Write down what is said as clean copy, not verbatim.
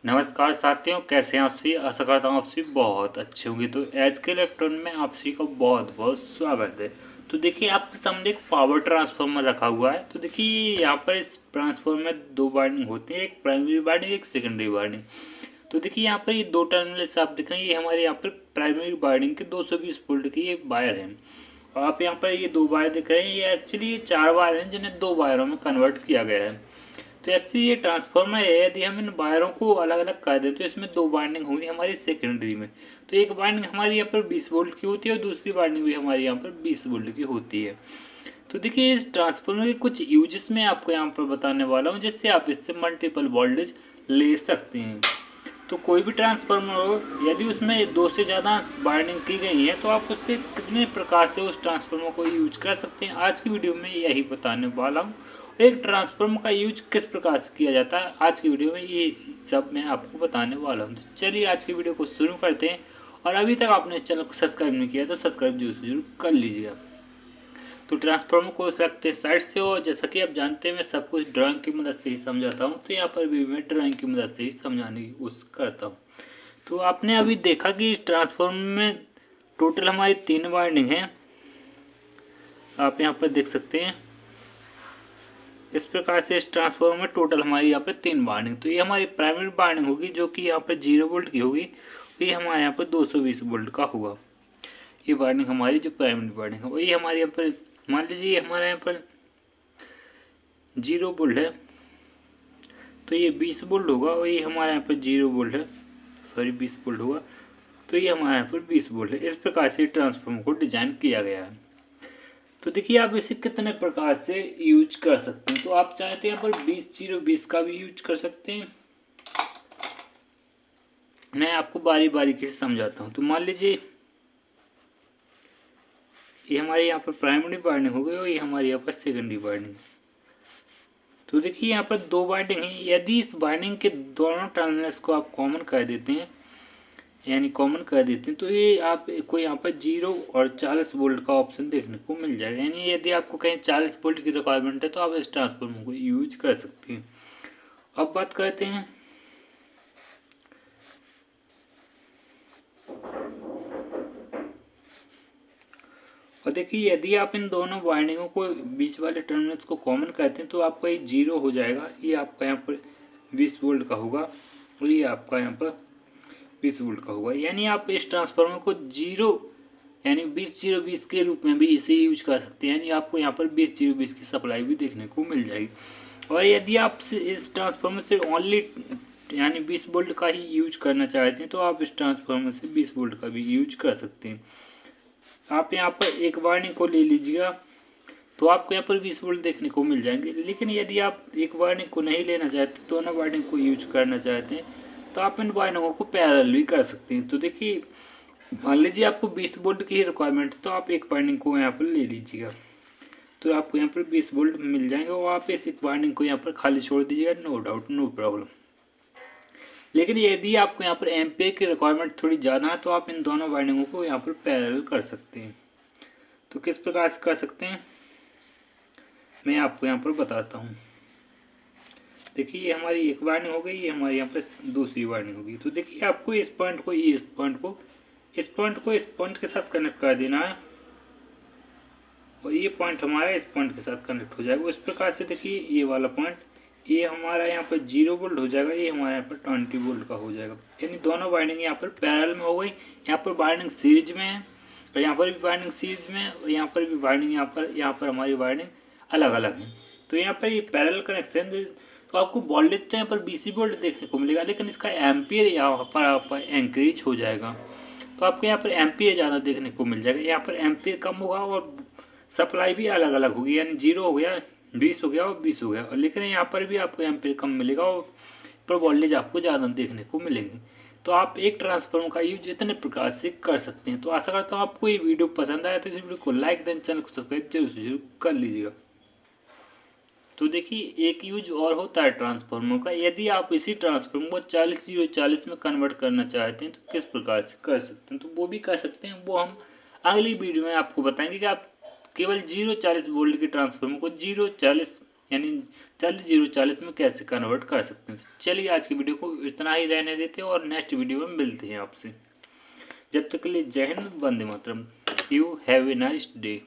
नमस्कार साथियों, कैसे हैं आप सभी। आशा करता हूँ आप सभी बहुत अच्छे होंगे। तो एच के इलेक्ट्रॉन में आप सभी का बहुत बहुत स्वागत है। तो देखिए आपके सामने एक पावर ट्रांसफार्मर रखा हुआ है। तो देखिए यहाँ पर इस ट्रांसफार्मर में दो वायरिंग होती है, एक प्राइमरी वायरिंग एक सेकेंडरी वायरिंग। तो देखिए यहाँ पर ये दो टर्मिनल से आप देख रहे हैं, ये हमारे यहाँ पर प्राइमरी वायरिंग के 220 वोल्ट की ये वायर है। और आप यहाँ पर ये दो वायर दिख रहे हैं, ये एक्चुअली ये चार वायर हैं जिन्हें दो वायरों में कन्वर्ट किया गया है। तो एक्चुअली ये ट्रांसफार्मर है, यदि हम इन वायरों को अलग अलग कर दें तो इसमें दो वाइंडिंग होंगी हमारी सेकेंडरी में। तो एक वाइंडिंग हमारी यहाँ पर 20 वोल्ट की होती है और दूसरी वाइंडिंग भी हमारी यहाँ पर 20 वोल्ट की होती है। तो देखिए इस ट्रांसफार्मर के कुछ यूजेस मैं आपको यहाँ पर बताने वाला हूँ, जिससे आप इससे मल्टीपल वोल्टेज ले सकते हैं। तो कोई भी ट्रांसफार्मर हो, यदि उसमें दो से ज़्यादा वायरिंग की गई है तो आप उससे कितने प्रकार से उस ट्रांसफार्मर को यूज कर सकते हैं, आज की वीडियो में यही बताने वाला हूँ। एक ट्रांसफार्मर का यूज किस प्रकार से किया जाता है, आज की वीडियो में ये सब मैं आपको बताने वाला हूँ। तो चलिए आज की वीडियो को शुरू करते हैं। और अभी तक आपने इस चैनल को सब्सक्राइब नहीं किया तो सब्सक्राइब जरूर कर लीजिएगा। तो ट्रांसफार्मर को रखते हैं साइड से, और जैसा कि आप जानते हैं मैं सब कुछ ड्राइंग की मदद से ही समझाता हूँ, तो यहाँ पर भी मैं ड्राइंग की मदद से ही समझाने की कोशिश करता हूँ। तो आपने अभी देखा कि इस ट्रांसफार्मर में टोटल हमारी 3 वाइंडिंग हैं, आप यहाँ पर देख सकते हैं। इस प्रकार से इस ट्रांसफार्मर में टोटल हमारी यहाँ पर 3 वाइंडिंग। तो ये हमारी प्राइमरी वाइंडिंग होगी जो कि यहाँ पर 0 वोल्ट की होगी, तो ये हमारे यहाँ पर 220 वोल्ट का होगा। ये वाइंडिंग हमारी जो प्राइमरी वाइंडिंग है, वही हमारे यहाँ पर मान लीजिए हमारे यहाँ पर 0 वोल्ट है, तो ये 20 वोल्ट होगा। और ये हमारे यहाँ पर 0 वोल्ट है, सॉरी 20 वोल्ट होगा, तो ये हमारे यहाँ पर 20 वोल्ट है। इस प्रकार से ट्रांसफार्मर को डिजाइन किया गया है। तो देखिए आप इसे कितने प्रकार से यूज कर सकते हैं। तो आप चाहते हैं यहाँ पर 20-0-20 का भी यूज कर सकते हैं। मैं आपको बारी बारी से समझाता हूँ। तो मान लीजिए ये हमारे यहाँ पर प्राइमरी वाइंडिंग हो गई और ये हमारे यहाँ पर सेकेंडरी वाइंडिंग। तो देखिए यहाँ पर दो वाइंडिंग है, यदि इस वाइंडिंग के दोनों टर्मिनल्स को आप कॉमन कर देते हैं, यानी कॉमन कर देते हैं, तो ये आपको यहाँ पर 0 और 40 वोल्ट का ऑप्शन देखने को मिल जाएगा। यानी यदि आपको कहीं 40 वोल्ट की रिक्वायरमेंट है तो आप इस ट्रांसफार्मर को यूज कर सकते हैं। अब बात करते हैं और देखिए यदि आप इन दोनों वाइंडिंगों को बीच वाले टर्मिनल्स को कॉमन करते हैं तो आपका ये 0 हो जाएगा। ये आपका यहाँ पर 20 वोल्ट का होगा और ये आपका यहाँ पर 20 वोल्ट का होगा। यानी आप इस ट्रांसफार्मर को 0 यानी 20-0-20 के रूप में भी इसे यूज कर सकते हैं। यानी आपको यहाँ पर 20-0-20 की सप्लाई भी देखने को मिल जाएगी। और यदि आप इस ट्रांसफार्मर से ओनली यानी 20 वोल्ट का ही यूज करना चाहते हैं तो आप इस ट्रांसफार्मर से 20 वोल्ट का भी यूज कर सकते हैं। आप यहाँ पर एक वाइंडिंग को ले लीजिएगा तो आपको यहाँ पर 20 वोल्ट देखने को मिल जाएंगे। लेकिन यदि आप एक वाइंडिंग को नहीं लेना चाहते, दोनों वाइंडिंग को यूज करना चाहते हैं, तो आप इन वाइंडिंगों को पैरेलल भी कर सकते हैं। तो देखिए मान लीजिए आपको 20 वोल्ट की ही रिक्वायरमेंट है तो आप एक वाइंडिंग को यहाँ पर ले लीजिएगा, तो आपको यहाँ पर 20 वोल्ट मिल जाएंगे और आप इस एक वाइंडिंग को यहाँ पर खाली छोड़ दीजिएगा, नो डाउट, नो प्रॉब्लम। लेकिन यदि आपको यहाँ पर एम्पियर की रिक्वायरमेंट थोड़ी ज़्यादा है तो आप इन दोनों वाइंडिंगों को यहाँ पर पैरेलल कर सकते हैं। तो किस प्रकार से कर सकते हैं मैं आपको यहाँ पर बताता हूँ। देखिए ये हमारी एक वाइंडिंग हो गई, ये हमारी यहाँ पर दूसरी वाइंडिंग होगी। तो देखिए आपको इस पॉइंट को इस पॉइंट के साथ कनेक्ट कर देना है और ये पॉइंट हमारा इस पॉइंट के साथ कनेक्ट हो जाएगा। इस प्रकार से देखिए ये वाला पॉइंट ये हमारा यहाँ पर 0 वोल्ट हो जाएगा, ये हमारे यहाँ पर 20 वोल्ट का हो जाएगा। यानी दोनों वाइंडिंग यहाँ पर पैरेलल में हो गई। यहाँ पर वाइंडिंग सीरीज में है और यहाँ पर भी वाइंडिंग सीरीज में और यहाँ पर भी वाइंडिंग यहाँ पर हमारी वाइंडिंग अलग अलग है। तो यहाँ पर ये पैरेलल कनेक्शन, तो आपको वोल्टेज तो यहाँ पर 20 वोल्ट देखने को मिलेगा, लेकिन इसका एम्पियर यहाँ पर आपका इंक्रीज हो जाएगा। तो आपको यहाँ पर एम्पियर ज़्यादा देखने को मिल जाएगा, यहाँ पर एम्पियर कम होगा और सप्लाई भी अलग अलग होगी। यानी 0 हो गया, 20 हो गया और 20 हो गया, लेकिन यहाँ पर भी आपको एम्पियर कम मिलेगा और पर वोल्टेज आपको ज़्यादा देखने को मिलेगी। तो आप एक ट्रांसफार्मर का यूज इतने प्रकार से कर सकते हैं। तो आशा करता हूँ आपको ये वीडियो पसंद आया, तो इस वीडियो को लाइक दें, चैनल को सब्सक्राइब जरूर कर लीजिएगा। तो देखिए एक यूज और होता है ट्रांसफार्मर का, यदि आप इसी ट्रांसफार्मर को 40-0-40 में कन्वर्ट करना चाहते हैं तो किस प्रकार से कर सकते हैं, तो वो भी कर सकते हैं। वो हम अगली वीडियो में आपको बताएंगे कि आप केवल 0-40 वोल्ट के ट्रांसफार्मर को 0-40 यानी 40 में कैसे कन्वर्ट कर सकते हैं। चलिए आज की वीडियो को इतना ही रहने देते हैं और नेक्स्ट वीडियो में मिलते हैं आपसे। जब तक के लिए जय हिंद, वंदे मातरम। You have a nice day.